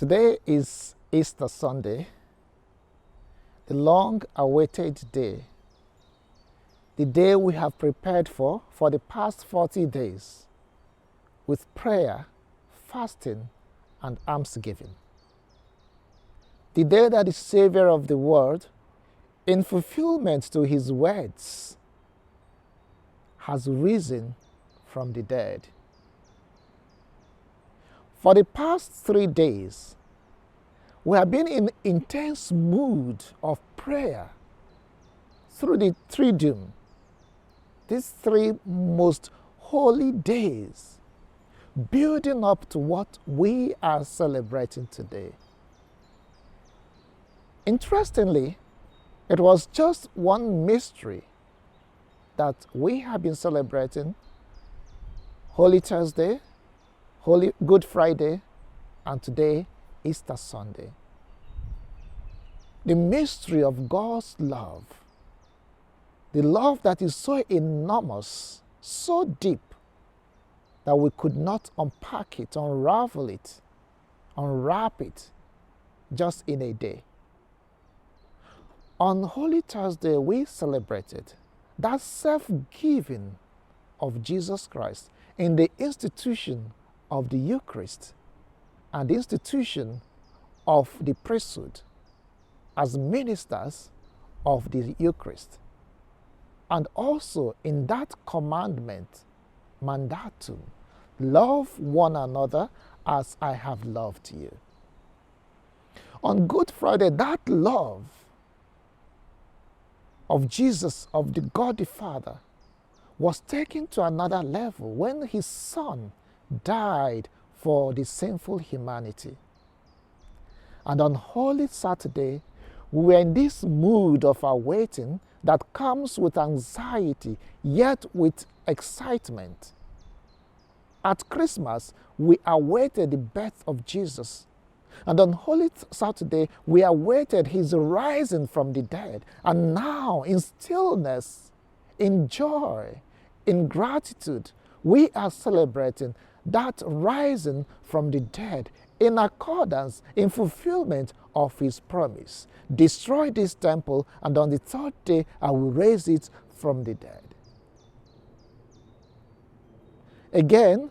Today is Easter Sunday, the long-awaited day, the day we have prepared for the past 40 days with prayer, fasting, and almsgiving. The day that the Savior of the world, in fulfillment to his words, has risen from the dead. For the past 3 days, we have been in intense mood of prayer through the Triduum, these 3 most holy days, building up to what we are celebrating today. Interestingly, it was just one mystery that we have been celebrating: Holy Thursday, Holy Good Friday, and today, Easter Sunday. The mystery of God's love, the love that is so enormous, so deep, that we could not unpack it, unravel it, unwrap it just in a day. On Holy Thursday, we celebrated that self-giving of Jesus Christ in the institution of the Eucharist and the institution of the priesthood as ministers of the Eucharist. And also in that commandment, mandatum, love one another as I have loved you. On Good Friday, that love of Jesus, of the God the Father, was taken to another level when his Son died for the sinful humanity. And on Holy Saturday, we were in this mood of awaiting that comes with anxiety, yet with excitement. At Christmas, we awaited the birth of Jesus. And on Holy Saturday, we awaited his rising from the dead. And now, in stillness, in joy, in gratitude, we are celebrating that rising from the dead in accordance, in fulfillment of his promise. Destroy this temple, and on the 3rd day, I will raise it from the dead. Again,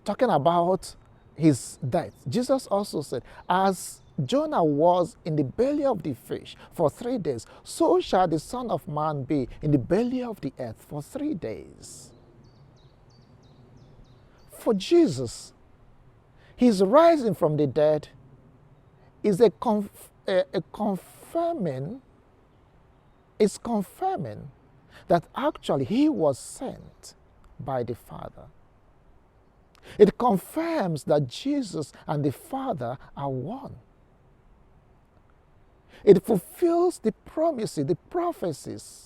talking about his death, Jesus also said, as Jonah was in the belly of the fish for 3 days, so shall the Son of Man be in the belly of the earth for 3 days. For Jesus, his rising from the dead is confirming that actually he was sent by the Father. It confirms that Jesus and the Father are one. It fulfills the promises, the prophecies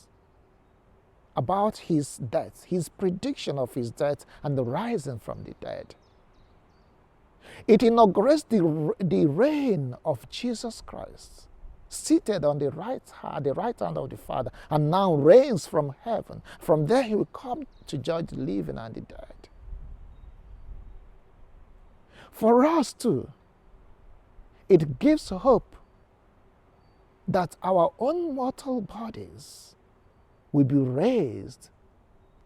about his death, his prediction of his death and the rising from the dead. It inaugurates the reign of Jesus Christ, seated on the right hand of the Father, and now reigns from heaven. From there he will come to judge the living and the dead. For us too, it gives hope that our own mortal bodies will be raised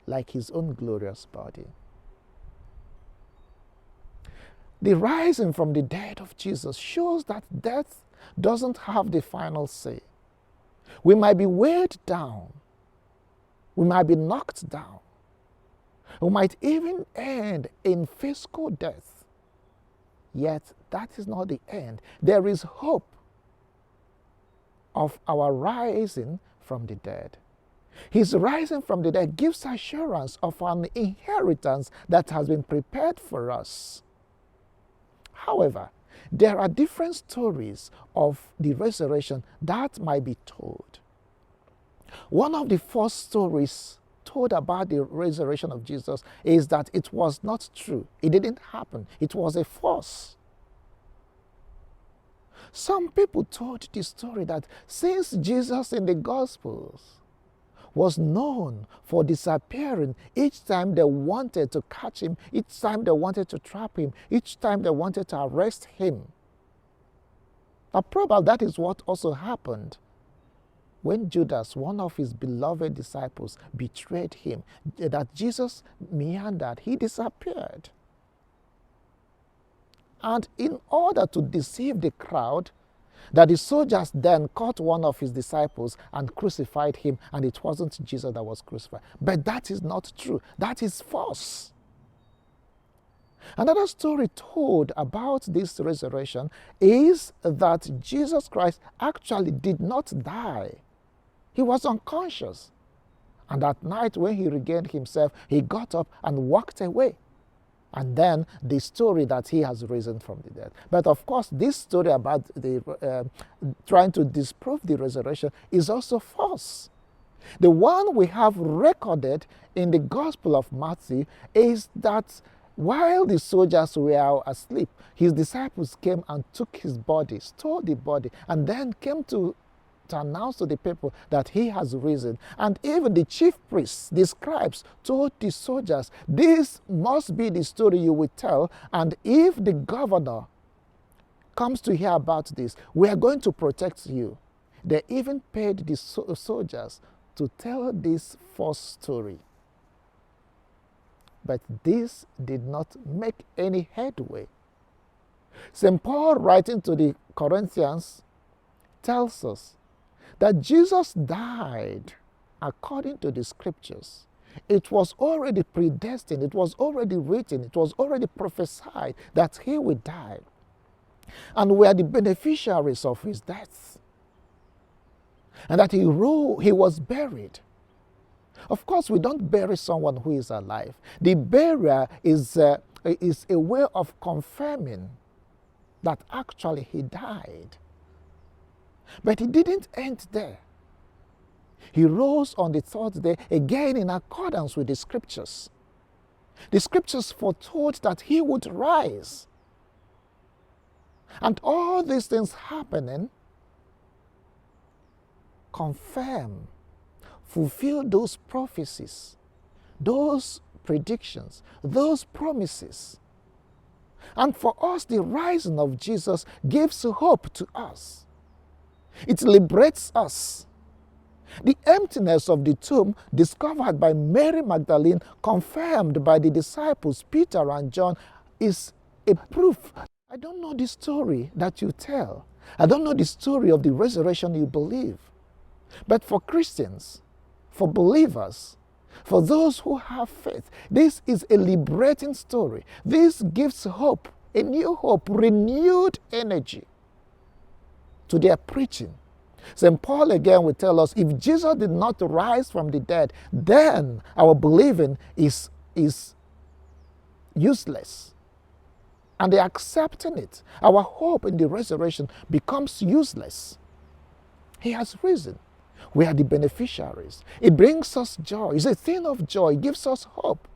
like his own glorious body. The rising from the dead of Jesus shows that death doesn't have the final say. We might be weighed down. We might be knocked down. We might even end in physical death. Yet that is not the end. There is hope of our rising from the dead. His rising from the dead gives assurance of an inheritance that has been prepared for us. However, there are different stories of the resurrection that might be told. One of the first stories told about the resurrection of Jesus is that it was not true. It didn't happen. It was a farce. Some people told the story that since Jesus in the Gospels was known for disappearing each time they wanted to catch him, each time they wanted to trap him, each time they wanted to arrest him. Now, probably that is what also happened when Judas, one of his beloved disciples, betrayed him, that Jesus meandered, he disappeared. And in order to deceive the crowd, that the soldiers then caught one of his disciples and crucified him, and it wasn't Jesus that was crucified. But that is not true. That is false. Another story told about this resurrection is that Jesus Christ actually did not die. He was unconscious. And at night, when he regained himself, he got up and walked away. And then the story that he has risen from the dead. But of course, this story about the trying to disprove the resurrection is also false. The one we have recorded in the Gospel of Matthew is that while the soldiers were asleep, his disciples came and took his body, stole the body, and then came to announce to the people that he has risen. And even the chief priests, the scribes, told the soldiers, this must be the story you will tell, and if the governor comes to hear about this, we are going to protect you. They even paid the soldiers to tell this false story. But this did not make any headway. St. Paul, writing to the Corinthians, tells us that Jesus died according to the scriptures. It was already predestined, it was already written, it was already prophesied that he would die. And we are the beneficiaries of his death. And that he was buried. Of course, we don't bury someone who is alive. The burial is a way of confirming that actually he died. But he didn't end there. He rose on the third day, again in accordance with the scriptures. The scriptures foretold that he would rise. And all these things happening confirm, fulfill those prophecies, those predictions, those promises. And for us, the rising of Jesus gives hope to us. It liberates us. The emptiness of the tomb discovered by Mary Magdalene, confirmed by the disciples Peter and John, is a proof. I don't know the story that you tell. I don't know the story of the resurrection you believe. But for Christians, for believers, for those who have faith, this is a liberating story. This gives hope, a new hope, renewed energy to their preaching. St. Paul again will tell us, if Jesus did not rise from the dead, then our believing is useless. And they accepting it. Our hope in the resurrection becomes useless. He has risen. We are the beneficiaries. It brings us joy. It's a thing of joy. It gives us hope.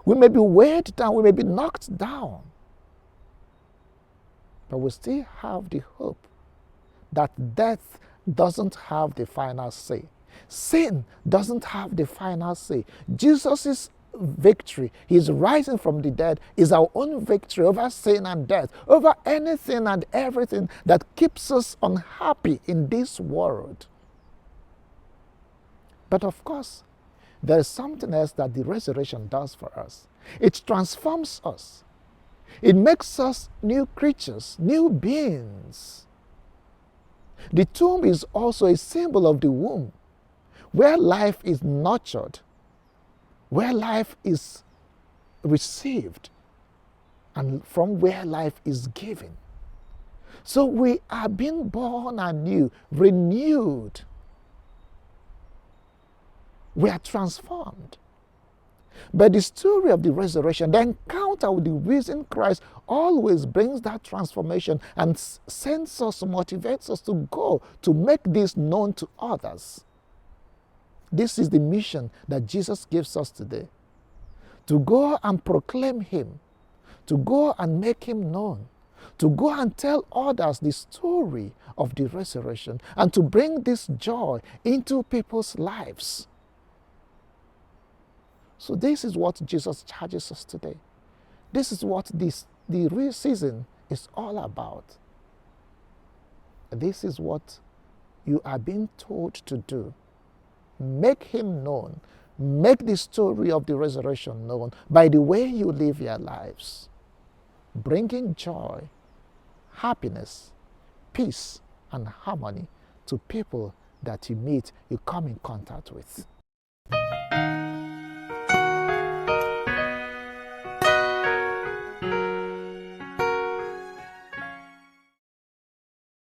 We may be weighed down. We may be knocked down. But we still have the hope that death doesn't have the final say. Sin doesn't have the final say. Jesus' victory, his rising from the dead, is our own victory over sin and death, over anything and everything that keeps us unhappy in this world. But of course, there is something else that the resurrection does for us. It transforms us. It makes us new creatures, new beings. The tomb is also a symbol of the womb, where life is nurtured, where life is received, and from where life is given. So we are being born anew, renewed. We are transformed. But the story of the resurrection, the encounter with the risen Christ, always brings that transformation and sends us, motivates us to go to make this known to others. This is the mission that Jesus gives us today. To go and proclaim him, to go and make him known, to go and tell others the story of the resurrection and to bring this joy into people's lives. So this is what Jesus charges us today. This is what the real season is all about. This is what you are being told to do. Make him known. Make the story of the resurrection known by the way you live your lives, bringing joy, happiness, peace, and harmony to people that you meet, you come in contact with.